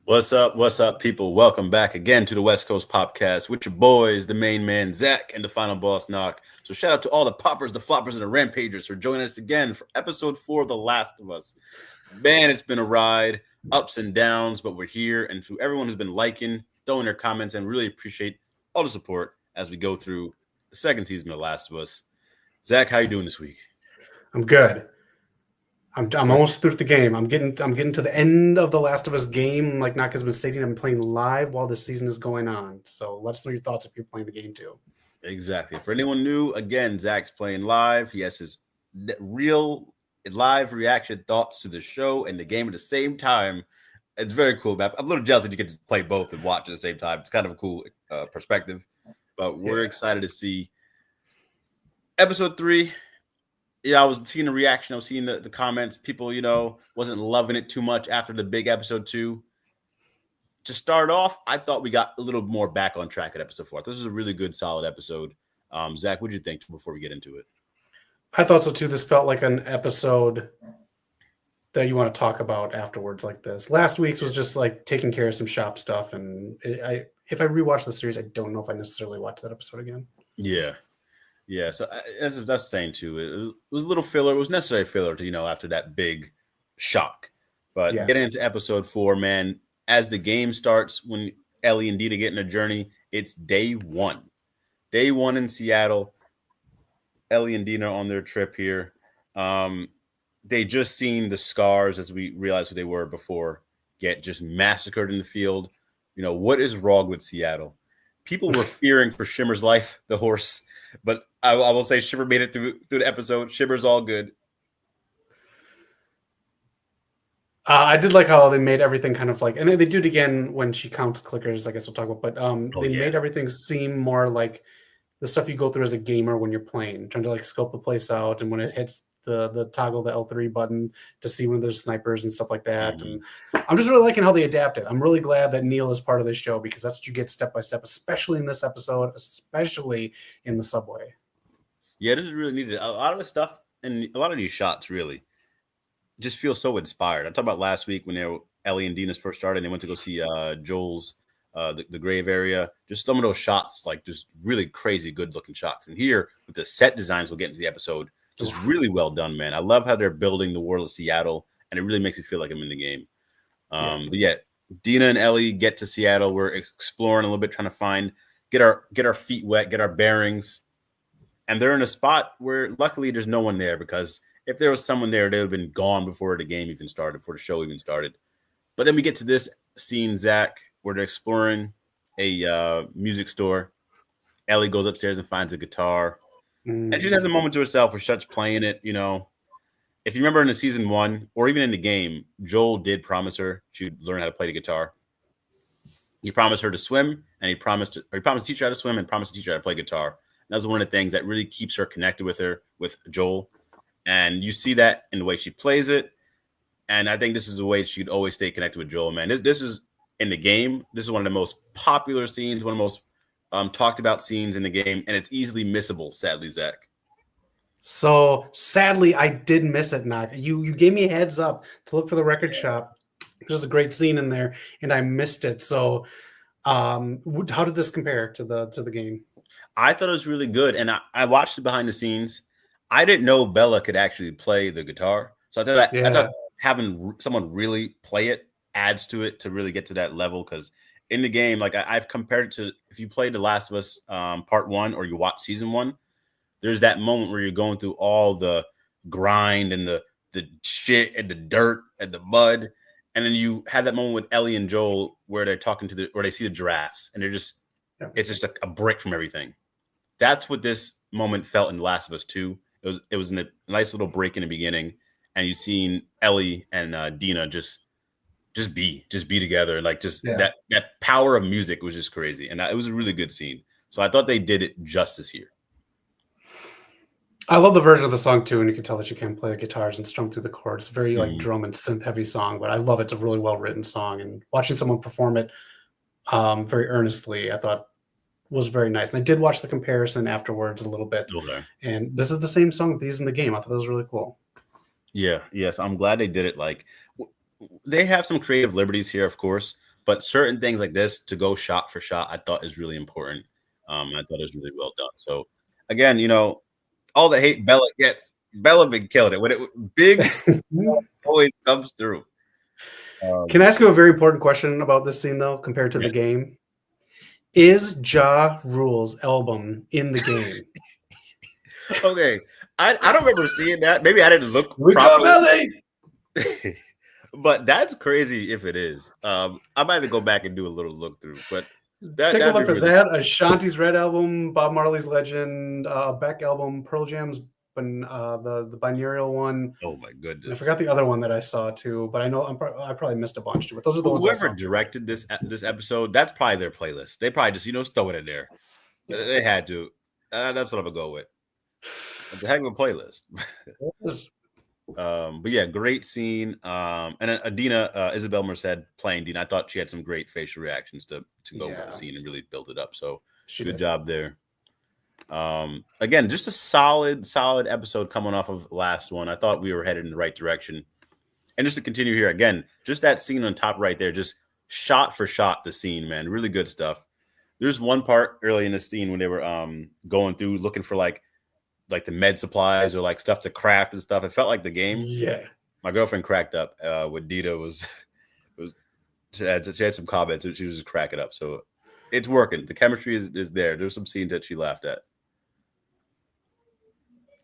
What's up, people? Welcome back again to the West Coast Podcast with your boys, the main man, Zach, and the final boss, Knock. So shout out to all the poppers, the floppers, and the rampagers for joining us again for episode 4 of The Last of Us. Man, it's been a ride, ups and downs, but we're here. And to everyone who's been liking, throwing their comments, and really appreciate all the support as we go through the second season of The Last of Us. Zach, how you doing this week? I'm good. I'm almost through the game. I'm getting to the end of the Last of Us game. Like Knock has been stating, I'm playing live while this season is going on. So let us know your thoughts if you're playing the game too. Exactly. For anyone new, again, Zach's playing live. He has his real live reaction thoughts to the show and the game at the same time. It's very cool, man. I'm a little jealous that you get to play both and watch at the same time. It's kind of a cool perspective, but we're excited to see episode 3. Yeah, I was seeing the reaction. I was seeing the comments. People, wasn't loving it too much after the big episode 2. To start off, I thought we got a little more back on track at episode 4. This was a really good, solid episode. Zach, what did you think before we get into it? I thought so too. This felt like an episode that you want to talk about afterwards like this. Last week's was just like taking care of some shop stuff. And if I rewatch the series, I don't know if I necessarily watch that episode again. Yeah, so that's saying too. It was a little filler. It was necessary filler to after that big shock. But getting into episode 4, man, as the game starts, when Ellie and Dina get in a journey, it's day 1. Day 1 in Seattle. Ellie and Dina on their trip here. They just seen the scars, as we realized who they were before, get just massacred in the field. What is wrong with Seattle? People were fearing for Shimmer's life, the horse. But I will say Shimmer made it through the episode. Shimmer's all good. I did like how they made everything kind of like, and they do it again when she counts clickers, I guess we'll talk about, but made everything seem more like the stuff you go through as a gamer when you're playing, trying to like scope the place out, and when it hits the toggle the L3 button to see when there's snipers and stuff like that. Mm-hmm. And I'm just really liking how they adapted. I'm really glad that Neil is part of this show because that's what you get step by step, especially in this episode, especially in the subway. Yeah, this is really needed. A lot of the stuff and a lot of these shots really just feel so inspired. I talked about last week when Ellie and Dina's first started and they went to go see Joel's the grave area. Just some of those shots, like just really crazy good looking shots. And here with the set designs, we'll get into the episode. Just really well done, man. I love how they're building the world of Seattle, and it really makes me feel like I'm in the game. But yeah, Dina and Ellie get to Seattle. We're exploring a little bit, trying to get our feet wet, get our bearings. And they're in a spot where luckily there's no one there, because if there was someone there, they would have been gone before the game even started, before the show even started. But then we get to this scene, Zach, where they're exploring a music store. Ellie goes upstairs and finds a guitar. And she just has a moment to herself where she starts playing it. If you remember in the season 1 or even in the game, Joel did promise her she'd learn how to play the guitar. He promised her to swim, and he promised to teach her how to swim and promised to teach her how to play guitar. And that's one of the things that really keeps her connected with Joel. And you see that in the way she plays it. And I think this is the way she'd always stay connected with Joel, man. This is in the game. This is one of the most popular scenes, one of the most talked about scenes in the game, and it's easily missable, sadly, Zach. So sadly, I did miss it, Knock. You gave me a heads up to look for the record shop. There's a great scene in there, and I missed it. So how did this compare to the game? I thought it was really good, and I watched it behind the scenes. I didn't know Bella could actually play the guitar, so I thought having someone really play it adds to it to really get to that level, because in the game, like I've compared it to if you played The Last of Us Part 1 or you watch season 1, there's that moment where you're going through all the grind and the shit and the dirt and the mud. And then you have that moment with Ellie and Joel where they're talking where they see the giraffes and it's just a break from everything. That's what this moment felt in The Last of Us 2. It was a nice little break in the beginning, and you've seen Ellie and Dina just be together, like that power of music was just crazy, and it was a really good scene. So I thought they did it justice here. I love the version of the song too, and you can tell that she can play the guitars and strum through the chords. It's very like drum and synth heavy song, but I love it. It's a really well written song, and watching someone perform it very earnestly, I thought was very nice. And I did watch the comparison afterwards a little bit, and this is the same song they used in the game. I thought that was really cool. Yeah, yes, I'm glad they did it. Like, they have some creative liberties here, of course, But certain things like this to go shot for shot, I thought is really important. I thought it was really well done. So again, all the hate Bella gets, Bella been killing it when it big always comes through. Can I ask you a very important question about this scene though, compared to the game? Is Ja Rule's album in the game? Okay, I don't remember seeing that. Maybe I didn't look properly. But that's crazy if it is. I might have to go back and do a little look through. But take a look at that. Ashanti's Red album, Bob Marley's Legend, Beck album, Pearl Jam's, the binaural one. Oh my goodness! I forgot the other one that I saw too, but I know I probably missed a bunch too. But those are the ones. Whoever directed this episode, that's probably their playlist. They probably just throw it in there. They had to. That's what I'm gonna go with. It's a heck of a playlist. But yeah, great scene. And then Adina, Isabel Merced playing Dean. I thought she had some great facial reactions to go with the scene and really build it up. So good job there. Again, just a solid episode coming off of the last one. I thought we were headed in the right direction. And just to continue here, again, just that scene on top right there, just shot for shot the scene, man. Really good stuff. There's one part early in the scene when they were going through looking for like the med supplies or like stuff to craft and stuff. It felt like the game. Yeah. My girlfriend cracked up when Dita she had some comments and she was just cracking up. So it's working. The chemistry is there. There's some scenes that she laughed at.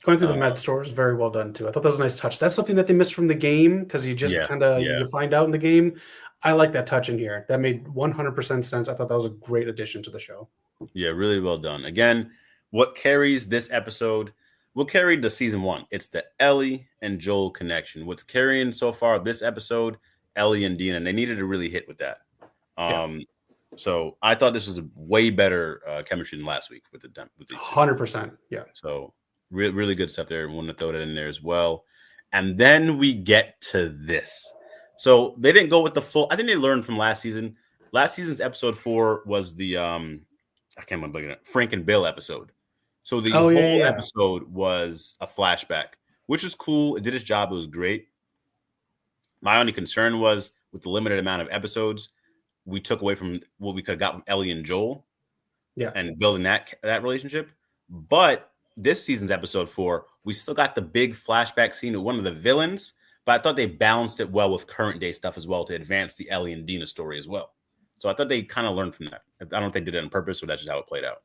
Going through the med store is very well done too. I thought that was a nice touch. That's something that they missed from the game because you just you find out in the game. I like that touch in here. That made 100% sense. I thought that was a great addition to the show. Yeah, really well done. Again, what carries this episode, what carried the season one? It's the Ellie and Joel connection. What's carrying so far this episode, Ellie and Dean, and they needed to really hit with that. So I thought this was a way better chemistry than last week with the 100%. Yeah. So really good stuff there. I wanted to throw that in there as well. And then we get to this. So they didn't go with the full. I think they learned from last season. Last season's episode 4 was the I can't remember Frank and Bill episode. So the whole episode was a flashback, which is cool. It did its job. It was great. My only concern was with the limited amount of episodes, we took away from what we could have got from Ellie and Joel. Yeah. And building that relationship. But this season's episode 4, we still got the big flashback scene with one of the villains, but I thought they balanced it well with current day stuff as well to advance the Ellie and Dina story as well. So I thought they kind of learned from that. I don't think they did it on purpose, or that's just how it played out.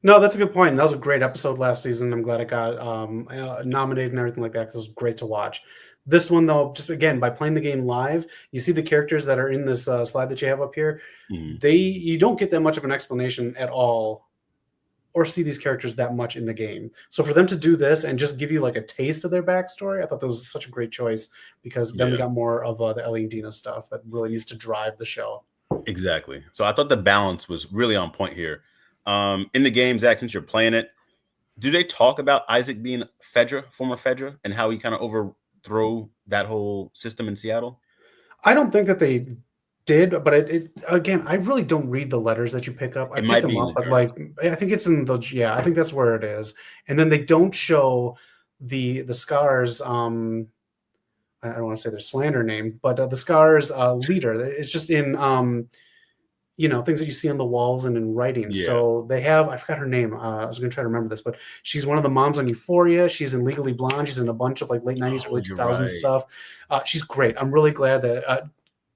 No, that's a good point. That was a great episode last season. I'm glad it got nominated and everything like that because it was great to watch. This one, though, just again, by playing the game live, you see the characters that are in this slide that you have up here. Mm-hmm. You don't get that much of an explanation at all or see these characters that much in the game. So for them to do this and just give you like a taste of their backstory, I thought that was such a great choice because then we got more of the Ellie and Dina stuff that really needs to drive the show. Exactly. So I thought the balance was really on point here. In the game, Zach, since you're playing it, do they talk about Isaac being former Fedra, and how he kind of overthrew that whole system in Seattle? I don't think that they did, but it again, I really don't read the letters that you pick up. I pick them up, but like I think it's in the I think that's where it is. And then they don't show the Scars. I don't want to say their slander name, but the Scars leader. It's just in things that you see on the walls and in writing. Yeah. So they have, I forgot her name. I was going to try to remember this, but she's one of the moms on Euphoria. She's in Legally Blonde. She's in a bunch of like late 90s, early 2000s stuff. She's great. I'm really glad that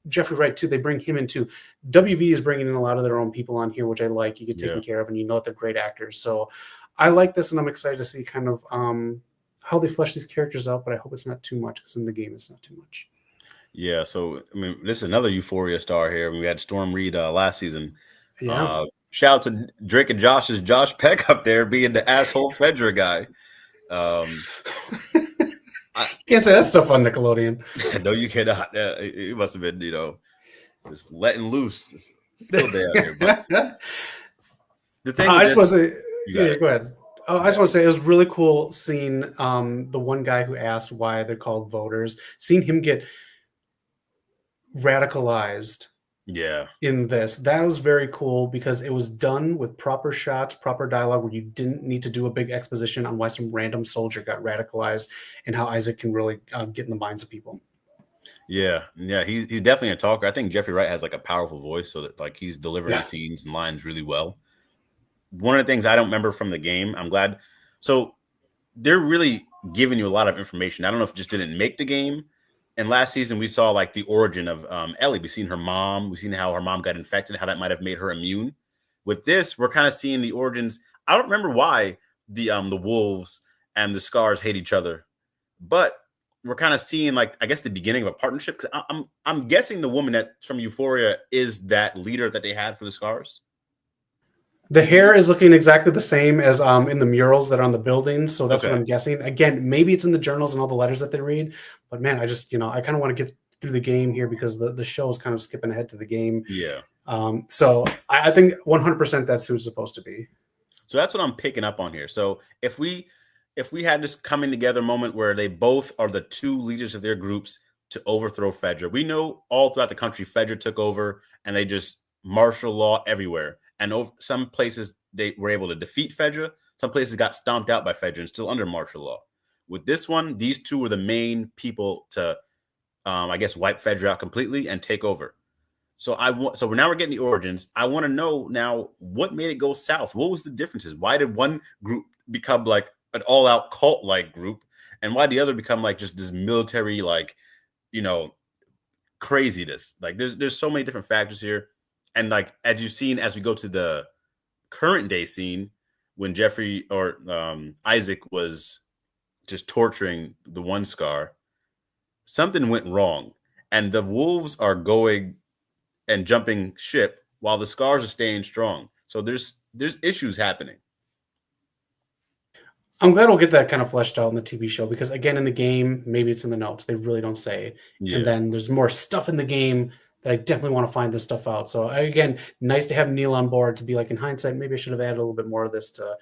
Jeffrey Wright too. They bring him in too. WB is bringing in a lot of their own people on here, which I like. You get taken care of, and you know that they're great actors. So I like this, and I'm excited to see kind of how they flesh these characters out. But I hope it's not too much, because in the game it's not too much. Yeah, so I mean, this is another Euphoria star here. We had Storm Reed last season. Yeah. Shout out to Drake and Josh's Josh Peck up there being the asshole Fedra guy. You can't say that stuff on Nickelodeon. No, you cannot. He must have been, just letting loose. Still there. But the thing I just want to say, go ahead. I just want to say it was really cool seeing the one guy who asked why they're called voters, seeing him get radicalized in this. That was very cool because it was done with proper shots, proper dialogue, where you didn't need to do a big exposition on why some random soldier got radicalized and how Isaac can really get in the minds of people. Yeah, he's definitely a talker. I think Jeffrey Wright has like a powerful voice, so that like he's delivering Yeah. scenes and lines really well. One of the things I don't remember from the game, I'm glad. So they're really giving you a lot of information. I don't know if it just didn't make the game. And last season we saw like the origin of Ellie. We've seen her mom. We've seen how her mom got infected, how that might have made her immune. With this, we're kind of seeing the origins. I don't remember why the wolves and the scars hate each other, but we're kind of seeing like I guess the beginning of a partnership. I'm guessing the woman that's from Euphoria is that leader that they had for the scars. The hair is looking exactly the same as in the murals that are on the buildings, so that's what Okay. I'm guessing. Again, maybe it's in the journals and all the letters that they read, but man, I just I kind of want to get through the game here because the show is kind of skipping ahead to the game. Yeah. So I think 100% that's who it's supposed to be. So that's what I'm picking up on here. So if we had this coming together moment where they both are the two leaders of their groups to overthrow Fedra, we know all throughout the country Fedra took over and they just martial law everywhere. And some places they were able to defeat Fedra. Some places got stomped out by Fedra and still under martial law. With this one, these two were the main people to, I guess, wipe Fedra out completely and take over. So now we're getting the origins. I want to know now what made it go south. What was the differences? Why did one group become like an all-out cult-like group, and why did the other become like just this military like, craziness? Like there's so many different factors here, and like as you've seen as we go to the current day scene when Jeffrey or Isaac was just torturing the one scar, something went wrong, and the wolves are going and jumping ship while the scars are staying strong. So there's issues happening. I'm glad we'll get that kind of fleshed out in the TV show because again, in the game, maybe it's in the notes. They really don't say. Yeah. And then there's more stuff in the game that I definitely want to find this stuff out. So again, nice to have Neil on board to be like in hindsight, maybe I should have added a little bit more of this to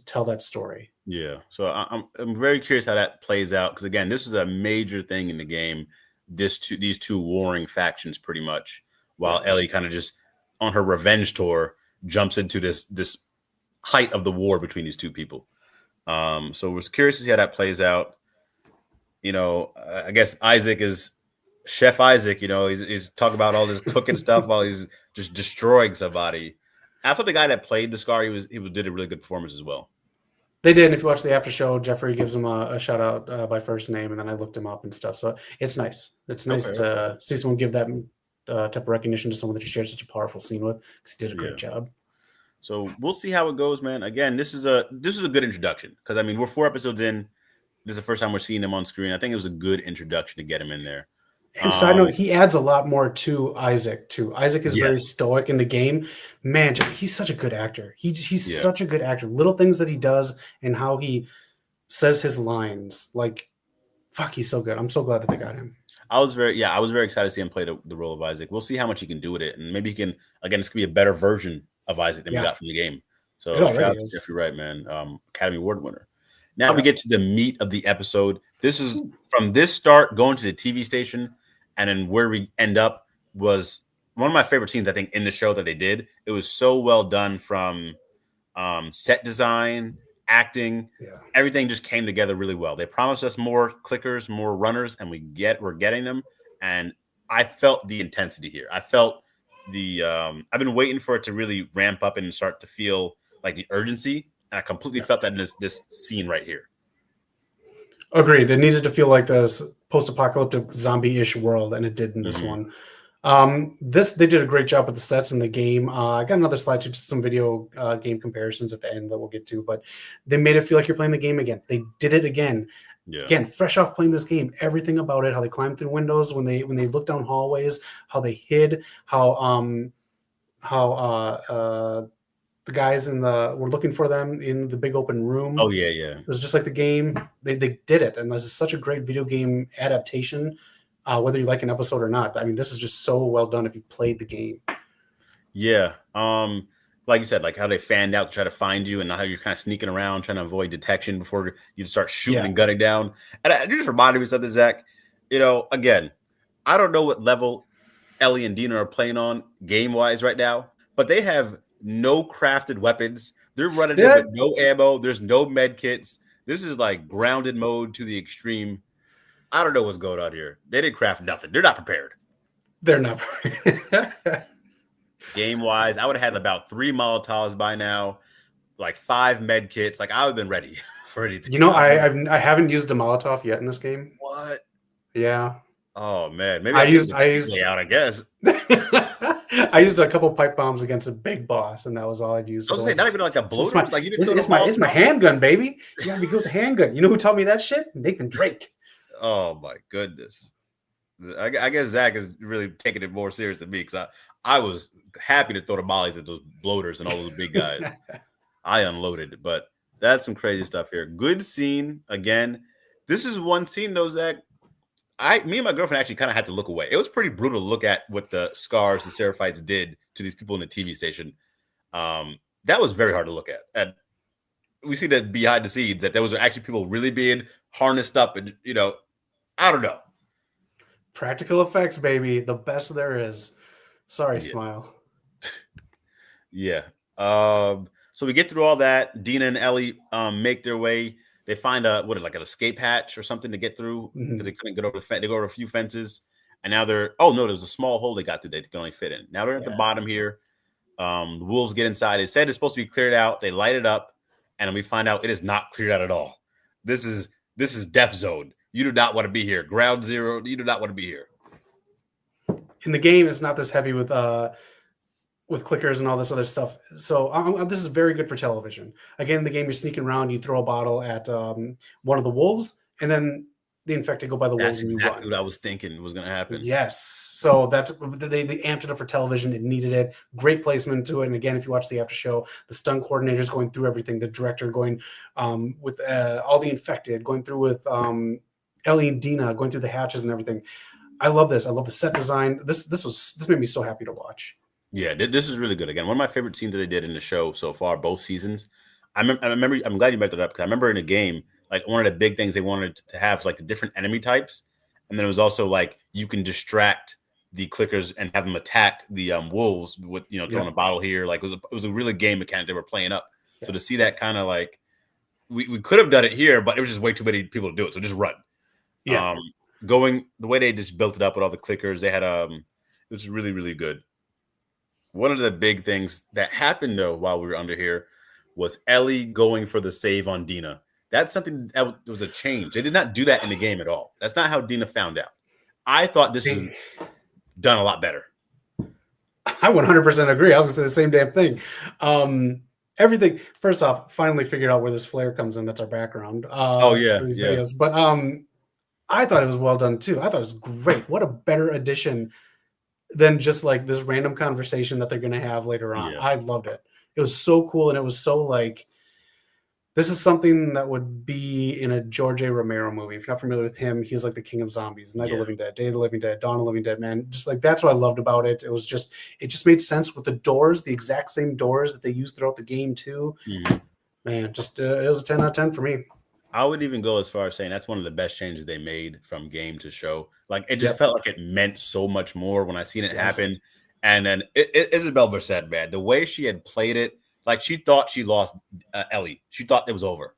tell that story. Yeah. So I'm very curious how that plays out because again, this is a major thing in the game. These two warring factions pretty much. While Ellie kind of just on her revenge tour jumps into this height of the war between these two people. So we're curious to see how that plays out. I guess Isaac is Chef Isaac. He's talking about all this cooking stuff while he's just destroying somebody. I thought the guy that played the Scar, he did a really good performance as well. They did. And if you watch the after show, Jeffrey gives him a shout out by first name, and then I looked him up and stuff. So it's nice. It's nice to see someone give that type of recognition to someone that you shared such a powerful scene with because he did a great job. So we'll see how it goes, man. Again, this is a good introduction because I mean we're 4 episodes in. This is the first time we're seeing him on screen. I think it was a good introduction to get him in there. And side note, he adds a lot more to Isaac too. Isaac is very stoic in the game. Man, he's such a good actor. He's such a good actor. Little things that he does and how he says his lines, like, fuck, he's so good. I'm so glad that they got him. I was very excited to see him play the role of Isaac. We'll see how much he can do with it, and maybe he can. Again, this could be a better version of Isaac than we got from the game. So shout out to Jeffrey Wright, man, Academy Award winner. Now we get to the meat of the episode. This is from this start going to the TV station, and then where we end up was one of my favorite scenes I think in the show that they did. It was so well done from set design, acting, everything just came together really well. They promised us more clickers, more runners, and we're getting them. And I felt the intensity here. I felt the I've been waiting for it to really ramp up and start to feel like the urgency. And I completely felt that in this scene right here. Agreed. It needed to feel like this post-apocalyptic zombie-ish world, and it did in this one. They did a great job with the sets in the game. I got another slide to just some video game comparisons at the end that we'll get to, but they made it feel like you're playing the game again. They did it again. Yeah. Again, fresh off playing this game, everything about it, how they climbed through windows, when they looked down hallways, how they hid, how the guys were looking for them in the big open room. Oh yeah. It was just like the game. They did it, and this is such a great video game adaptation. Whether you like an episode or not. I mean, this is just so well done if you've played the game. Yeah. Like you said, like how they fanned out to try to find you and how you're kind of sneaking around, trying to avoid detection before you start shooting and gunning down. And you just reminded me of something, Zach. Again, I don't know what level Ellie and Dina are playing on game-wise right now, but they have no crafted weapons. They're running in with no ammo. There's no med kits. This is like grounded mode to the extreme. I don't know what's going on here. They didn't craft nothing. They're not prepared. They're not. Game wise, I would have had about 3 Molotovs by now, like 5 med kits. Like I would have been ready for anything. You know, I haven't used a Molotov yet in this game. What? Yeah. Oh man, maybe I used out. I guess I used a couple pipe bombs against a big boss, and that was all I've used. I was saying, not even like a bloater. It's my handgun, baby. You gotta be good with a handgun. You know who taught me that shit? Nathan Drake. Oh my goodness. I guess Zach is really taking it more serious than me because I was happy to throw the mollies at those bloaters and all those big guys. I unloaded, but that's some crazy stuff here. Good scene again. This is one scene though, Zach. Me and my girlfriend actually kind of had to look away. It was pretty brutal to look at what the Scars, the Seraphites did to these people in the TV station. That was very hard to look at. And we see that behind the scenes that there was actually people really being harnessed up, and I don't know. Practical effects, baby, the best there is. Sorry, Smile. Yeah. So we get through all that. Dina and Ellie make their way. They find an escape hatch or something to get through because they couldn't get over the fence. They go over a few fences, and now there was a small hole they got through. They could only fit in. Now they're at the bottom here. The wolves get inside. It said it's supposed to be cleared out. They light it up, and then we find out it is not cleared out at all. This is death zone. You do not want to be here. Ground zero. You do not want to be here. In the game, it's not this heavy with clickers and all this other stuff. So this is very good for television. Again, in the game, you're sneaking around. You throw a bottle at one of the wolves, and then the infected go by the wolves. That's exactly what I was thinking was going to happen. Yes. So they amped it up for television. It needed it. Great placement to it. And again, if you watch the after show, the stunt coordinators going through everything, the director going with all the infected, going through with Ellie and Dina, going through the hatches and everything. I love this. I love the set design. This made me so happy to watch. Yeah, this is really good. Again, one of my favorite scenes that they did in the show so far, both seasons. I remember. I'm glad you brought that up because I remember in the game, like one of the big things they wanted to have like the different enemy types, and then it was also like you can distract the clickers and have them attack the wolves with throwing a bottle here. Like it was a really game mechanic they were playing up. Yeah. So to see that kind of like we could have done it here, but it was just way too many people to do it. So just run. Yeah. Going the way they just built it up with all the clickers, they had it was really, really good. One of the big things that happened though while we were under here was Ellie going for the save on Dina. That's something that was a change. They did not do that in the game at all. That's not how Dina found out. I thought this was done a lot better. I 100% agree. I was going to say the same damn thing. Everything. First off, finally figured out where this flare comes in. That's our background. These videos. But I thought it was well done too. I thought it was great. What a better addition than just like this random conversation that they're going to have later on. Yeah. I loved it. It was so cool, and it was so like this is something that would be in a George A. Romero movie. If you're not familiar with him, he's like the king of zombies. Night of the Living Dead, Day of the Living Dead, Dawn of the Living Dead, man. Just like that's what I loved about it. It just made sense with the doors, the exact same doors that they used throughout the game too. Mm-hmm. Man, just it was a 10 out of 10 for me. I would even go as far as saying that's one of the best changes they made from game to show. Like it just felt like it meant so much more when I seen it happen. And then Isabel Merced, man, the way she had played it, like she thought she lost Ellie. She thought it was over.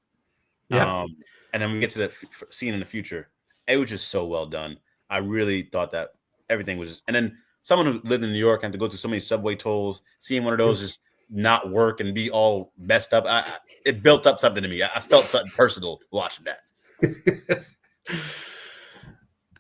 Yeah. And then we get to the scene in the future. It was just so well done. I really thought that everything was and then someone who lived in New York had to go through so many subway tolls, seeing one of those just not work and be all messed up. It built up something to me. I felt something personal watching that.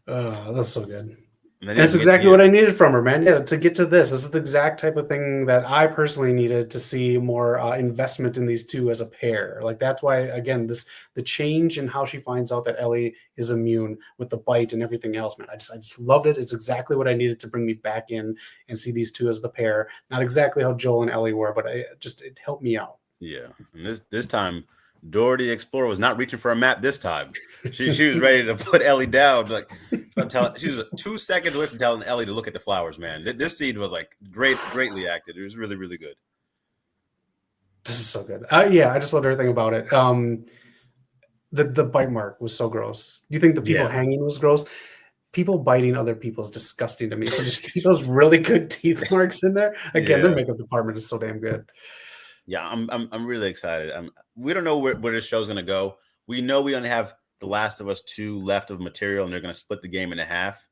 That's so good. And that's exactly what I needed from her, man. Yeah, to get to this is the exact type of thing that I personally needed to see more investment in these two as a pair. Like that's why, again, the change in how she finds out that Ellie is immune with the bite and everything else, man. I just loved it. It's exactly what I needed to bring me back in and see these two as the pair. Not exactly how Joel and Ellie were, but it helped me out. Yeah, and this time. Dora the Explorer was not reaching for a map this time. She was ready to put Ellie down. Like she was 2 seconds away from telling Ellie to look at the flowers, man. This scene was like greatly acted. It was really, really good. This is so good. Yeah, I just loved everything about it. The bite mark was so gross. You think the people hanging was gross? People biting other people is disgusting to me. So just see those really good teeth marks in there. Again, their makeup department is so damn good. Yeah, I'm really excited. We don't know where this show's gonna go. We know we only have The Last of Us 2 left of material, and they're going to split the game in half.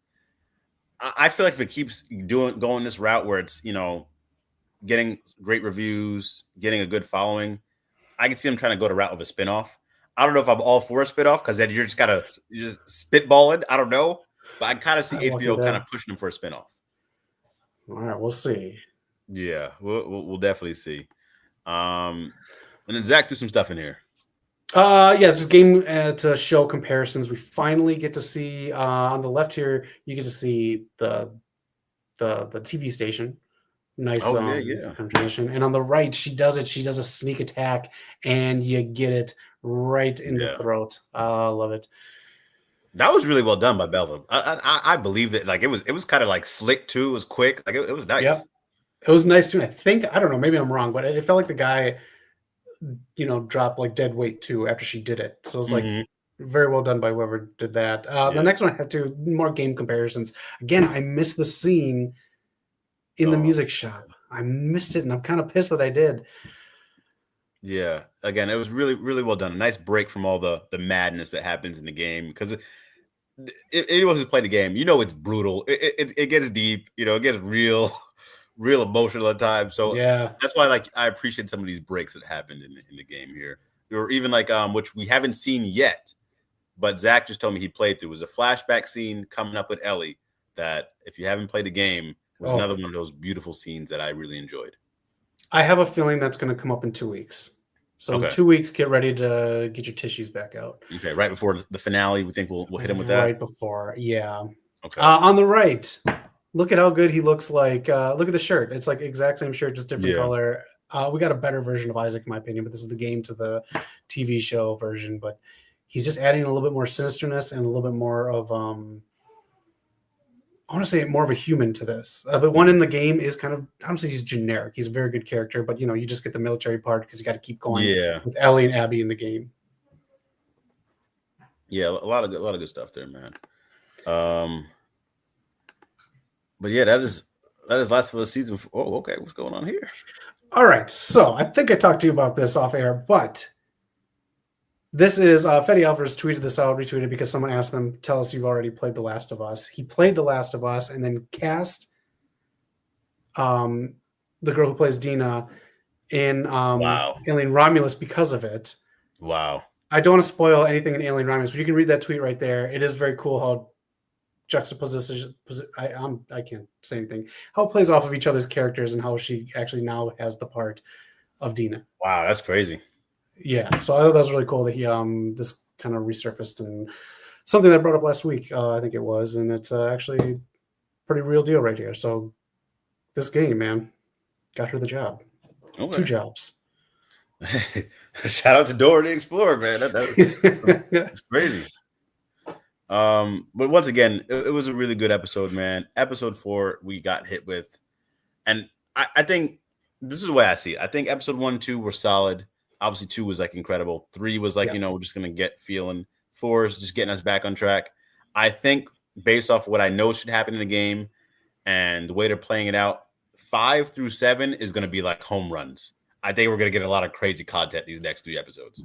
I feel like if it keeps going this route where it's, getting great reviews, getting a good following, I can see them trying to go the route of a spinoff. I don't know if I'm all for a spinoff because then you're just spitballing. I don't know, but I kind of see HBO kind of pushing them for a spinoff. All right, we'll see. Yeah, we'll definitely see. And then Zach, do some stuff in here. Just game to show comparisons. We finally get to see on the left here. You get to see the TV station. Nice transition. And on the right, she does it. She does a sneak attack, and you get it right in the throat. Love it. That was really well done by Bella. I believe that. Like it was kind of like slick too. It was quick. Like it was nice. Yep. It was nice too. I don't know. Maybe I'm wrong, but it felt like the guy, dropped like dead weight too after she did it. So it's like very well done by whoever did that. The next one I had more game comparisons. Again, I missed the scene in the music shop. I missed it, and I'm kind of pissed that I did. Yeah. Again, it was really, really well done. A nice break from all the madness that happens in the game, because anyone who's played the game, it's brutal. It gets deep. It gets real emotional at times. So that's why I appreciate some of these breaks that happened in the game here. Or even which we haven't seen yet, but Zach just told me he played through. It was a flashback scene coming up with Ellie that, if you haven't played the game, was another one of those beautiful scenes that I really enjoyed. I have a feeling that's going to come up in 2 weeks. So in 2 weeks, get ready to get your tissues back out. Okay, right before the finale, we think we'll hit him with that? Right before, yeah. Okay. On the right, look at how good he looks like. Look at the shirt. It's like exact same shirt, just different color. We got a better version of Isaac, in my opinion, but this is the game to the TV show version. But he's just adding a little bit more sinisterness and a little bit more of I want to say more of a human to this. The one in the game is kind of, I don't say he's generic. He's a very good character, but you just get the military part because you got to keep going with Ellie and Abby in the game. Yeah, a lot of good stuff there, man. But yeah, that is Last of Us season 4. Oh, okay, what's going on here? All right, so I think I talked to you about this off air, but this is Fetty Alvarez tweeted this out, retweeted, because someone asked them, tell us you've already played The Last of Us. He played The Last of Us and then cast the girl who plays Dina in Alien Romulus because of it. Wow. I don't want to spoil anything in Alien Romulus, but you can read that tweet right there. It is very cool how juxtaposition, I can't say anything, how it plays off of each other's characters and how she actually now has the part of Dina. Wow, that's crazy. Yeah, so I thought that was really cool that he this kind of resurfaced, and something that I brought up last week, I think it was, and it's actually pretty real deal right here. So this game, man, got her the job. Okay. 2 jobs. Shout out to Dora the Explorer, man. That's crazy. But once again, it was a really good episode, man. Episode 4 we got hit with, and I think this is the way I see it. I think episode 1, 2 were solid. Obviously 2 was incredible. 3 was we're just gonna get feeling. 4 is just getting us back on track. I think based off of what I know should happen in the game and the way they're playing it out, 5 through 7 is gonna be like home runs. I think we're gonna get a lot of crazy content these next 3 episodes.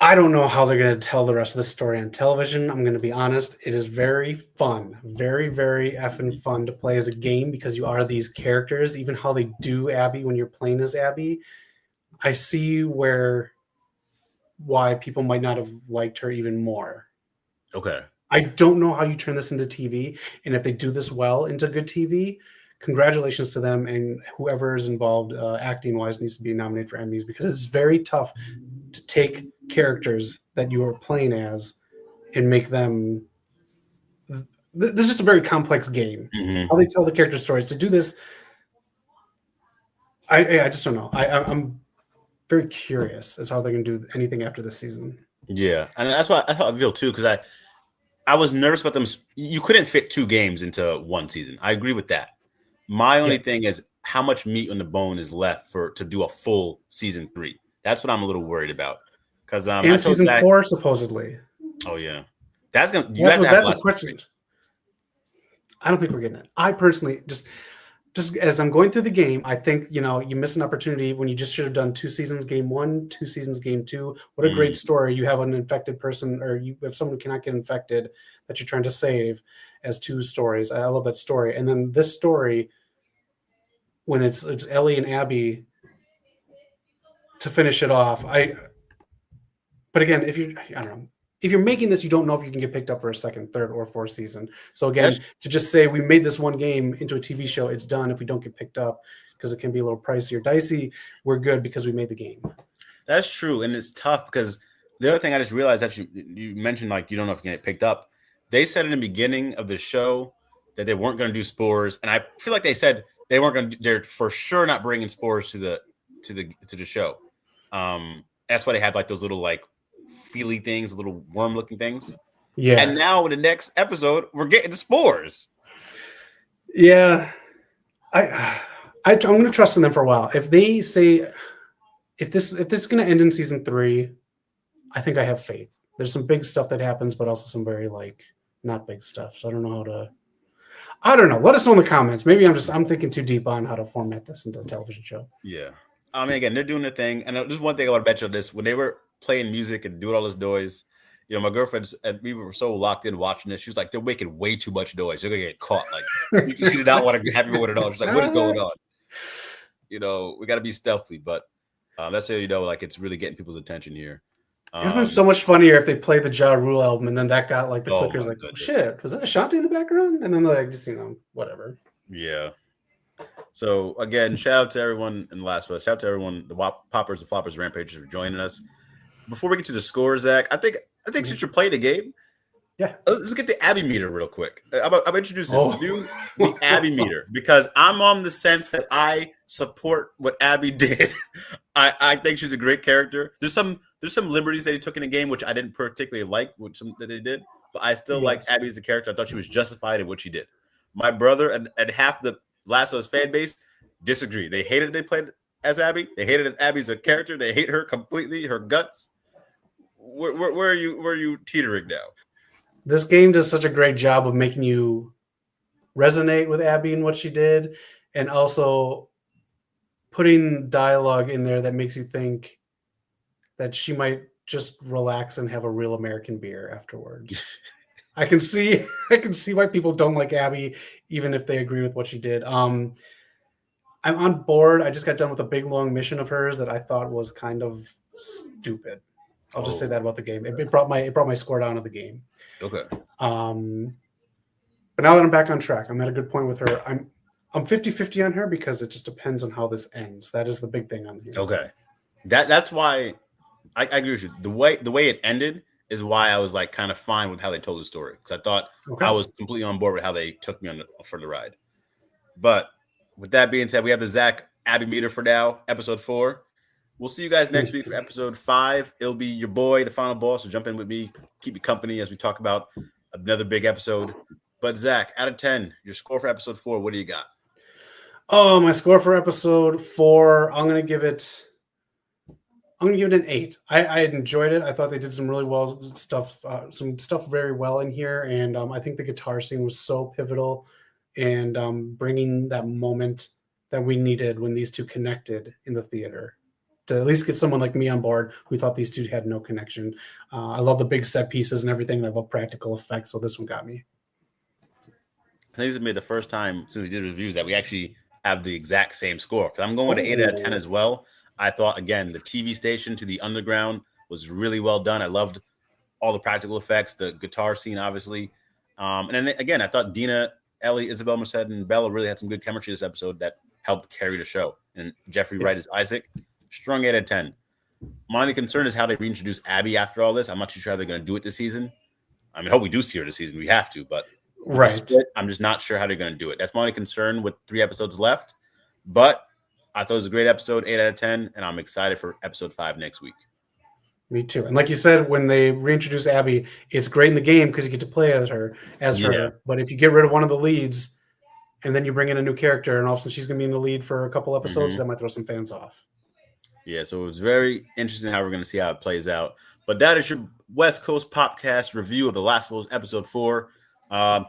I don't know how they're going to tell the rest of the story on television. I'm going to be honest. It is very fun, very, very effing fun to play as a game because you are these characters. Even how they do Abby when you're playing as Abby, I see why people might not have liked her even more. Okay. I don't know how you turn this into TV, and if they do this well into good TV, congratulations to them, and whoever is involved acting-wise needs to be nominated for Emmys because it's very tough to take characters that you are playing as and make them. This is just a very complex game. Mm-hmm. How they tell the character stories. To do this, I just don't know. I'm very curious as how they're going to do anything after this season. Yeah, and that's why I thought I feel too, because I was nervous about them. You couldn't fit 2 games into 1 season. I agree with that. My only thing is how much meat on the bone is left to do a full season 3. That's what I'm a little worried about. Because and season 4 supposedly. Oh yeah, that's gonna. That's a question. I don't think we're getting it. I personally just as I'm going through the game, I think, you miss an opportunity when you just should have done 2 seasons game 1, 2 seasons game 2. What a great story. You have an infected person, or you have someone who cannot get infected that you're trying to save, as 2 stories. I love that story. And then this story, when it's Ellie and Abby to finish it off. But again, I don't know. If you're making this, you don't know if you can get picked up for a second, third, or fourth season. So again, to just say we made this one game into a TV show, it's done. If we don't get picked up, because it can be a little pricey or dicey, we're good because we made the game. That's true, and it's tough because the other thing I just realized that you mentioned, like, you don't know if you can get picked up. They said in the beginning of the show that they weren't going to do spores, and I feel like they said they weren't going to. They're for sure not bringing spores to the show. That's why they had like those little like feely things, little worm-looking things. Yeah. And now in the next episode, we're getting the spores. Yeah. I'm going to trust in them for a while. If they say if this is going to end in season 3, I think I have faith. There's some big stuff that happens, but also some very like not big stuff. So I don't know. Let us know in the comments. Maybe I'm thinking too deep on how to format this into a television show. Yeah. I mean, again, they're doing their thing. And there's one thing I want to bet you on this. When they were playing music and doing all this noise, my girlfriend, and we were so locked in watching this. She was like, they're making way too much noise. They're going to get caught. Like, she did not want to have everyone at all. She's like, what is going on? We got to be stealthy. But that's how like it's really getting people's attention here. It would have been so much funnier if they played the Ja Rule album and then that got like the clickers like, goodness. Shit, was that Ashanti in the background? And then like just whatever. Yeah. So again, shout out to everyone in the Last of Us. Shout out to everyone, the Poppers, the Floppers, Rampagers for joining us. Before we get to the score, Zach, I think since you're playing the game, let's get the Abby meter real quick. I'm introducing the Abby meter because I'm on the sense that I support what Abby did. I think she's a great character. There's some liberties that he took in the game which I didn't particularly like, that they did, but I still like Abby as a character. I thought she was justified in what she did. My brother and half the Last of Us fan base disagree. They hated they played as Abby. They hated Abby as a character. They hate her completely, her guts. Where are you teetering now? This game does such a great job of making you resonate with Abby and what she did, and also putting dialogue in there that makes you think that she might just relax and have a real American beer afterwards. I can see why people don't like Abby, even if they agree with what she did. I'm on board. I just got done with a big long mission of hers that I thought was kind of stupid. I'll just say that about the game. It brought my score down of the game. Okay. But now that I'm back on track, I'm at a good point with her. I'm 50-50 on her because it just depends on how this ends. That is the big thing on here. Okay. That's why I agree with you. The way it ended is why I was like kind of fine with how they told the story, because I thought I was completely on board with how they took me for the ride. But with that being said, we have the Zach Abby meter for now, episode 4. We'll see you guys next week for episode 5. It'll be your boy, the final boss. So jump in with me, keep you company as we talk about another big episode. But Zach, out of 10, your score for episode 4, what do you got? Oh, my score for episode 4, I'm gonna give it an 8. I enjoyed it. I thought they did some really well stuff, some stuff very well in here, and I think the guitar scene was so pivotal, and bringing that moment that we needed when these two connected in the theater, to at least get someone like me on board who thought these two had no connection. I love the big set pieces and everything, and I love practical effects, so this one got me. I think this will be the first time since we did reviews that we actually have the exact same score, because I'm going to 8 out of 10 as well. I thought, again, the TV station to the underground was really well done. I loved all the practical effects, the guitar scene, obviously. And then, again, I thought Dina, Ellie, Isabel Merced, and Bella really had some good chemistry this episode that helped carry the show. And Jeffrey Wright as Isaac, strong 8 out of 10. My only concern is how they reintroduce Abby after all this. I'm not too sure how they're going to do it this season. I mean, I hope we do see her this season. We have to, but I'm just not sure how they're going to do it. That's my only concern with 3 episodes left. But I thought it was a great episode, 8 out of 10, and I'm excited for episode 5 next week. Me too. And like you said, when they reintroduce Abby, it's great in the game because you get to play as her. But if you get rid of one of the leads and then you bring in a new character and all of a sudden she's going to be in the lead for a couple episodes, that might throw some fans off. Yeah, so it was very interesting how we're going to see how it plays out. But that is your West Coast Popcast review of The Last of Us episode 4.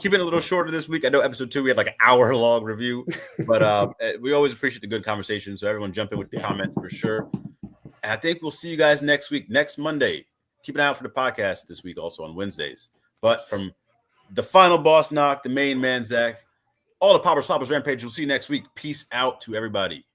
Keeping it a little shorter this week. I know episode 2 we had like an hour-long review, but we always appreciate the good conversation. So everyone jump in with the comments for sure. And I think we'll see you guys next week, next Monday. Keep an eye out for the podcast this week, also on Wednesdays. But from the final boss knock, the main man Zach, all the Poppers Floppers Rampage. We'll see you next week. Peace out to everybody.